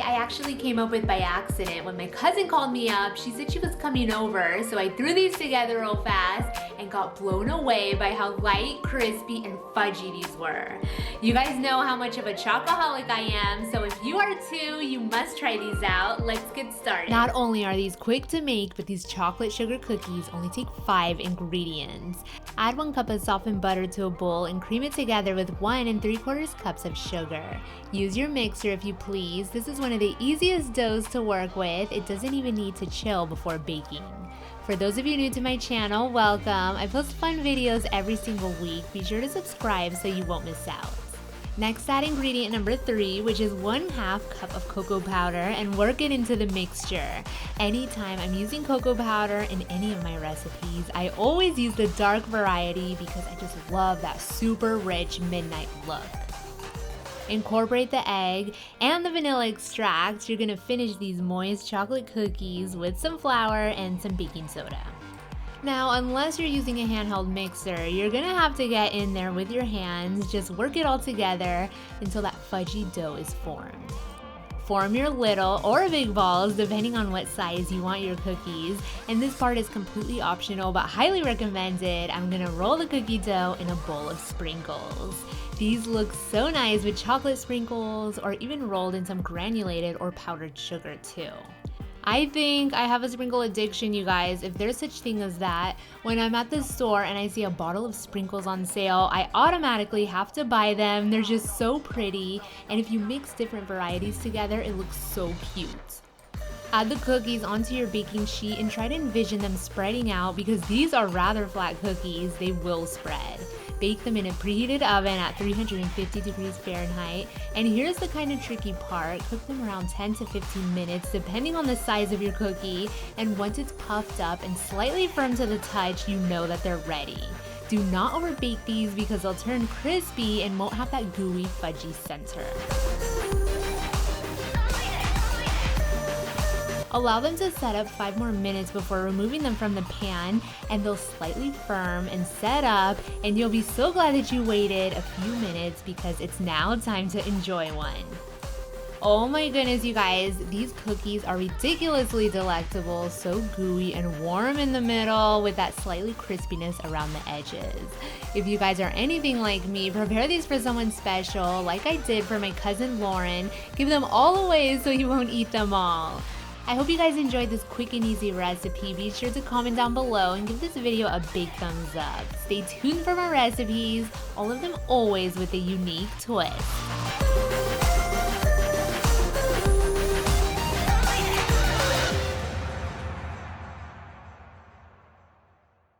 I actually came up with by accident. When my cousin called me up, she said she was coming over, so I threw these together real fast and got blown away by how light, crispy, and fudgy these were. You guys know how much of a chocoholic I am, so if you are too, you must try these out. Let's get started. Not only are these quick to make, but these chocolate sugar cookies only take 5 ingredients. Add 1 cup of softened butter to a bowl and cream it together with 1 3/4 cups of sugar. Use your mixer if you please. This is one of the easiest doughs to work with. It doesn't even need to chill before baking. For those of you new to my channel, welcome. I post fun videos every single week. Be sure to subscribe so you won't miss out. Next, add ingredient number 3, which is 1/2 cup of cocoa powder, and work it into the mixture. Anytime I'm using cocoa powder in any of my recipes, I always use the dark variety because I just love that super rich midnight look. Incorporate the egg and the vanilla extract. You're gonna finish these moist chocolate cookies with some flour and some baking soda. Now, unless you're using a handheld mixer, you're gonna have to get in there with your hands. Just work it all together until that fudgy dough is formed. Form your little or big balls depending on what size you want your cookies, and this part is completely optional but highly recommended. I'm gonna roll the cookie dough in a bowl of sprinkles. These look so nice with chocolate sprinkles or even rolled in some granulated or powdered sugar too. I think I have a sprinkle addiction, you guys, if there's such thing as that. When I'm at the store and I see a bottle of sprinkles on sale, I automatically have to buy them. They're just so pretty, and if you mix different varieties together, it looks so cute. Add the cookies onto your baking sheet and try to envision them spreading out because these are rather flat cookies. They will spread. Bake them in a preheated oven at 350 degrees Fahrenheit. And here's the kind of tricky part. Cook them around 10 to 15 minutes depending on the size of your cookie. And once it's puffed up and slightly firm to the touch, you know that they're ready. Do not overbake these because they'll turn crispy and won't have that gooey, fudgy center. Allow them to set up 5 more minutes before removing them from the pan, and they'll slightly firm and set up, and you'll be so glad that you waited a few minutes because it's now time to enjoy one. Oh my goodness, you guys, these cookies are ridiculously delectable, so gooey and warm in the middle with that slightly crispiness around the edges. If you guys are anything like me, prepare these for someone special like I did for my cousin Lauren. Give them all away so you won't eat them all. I hope you guys enjoyed this quick and easy recipe. Be sure to comment down below and give this video a big thumbs up. Stay tuned for more recipes, all of them always with a unique twist.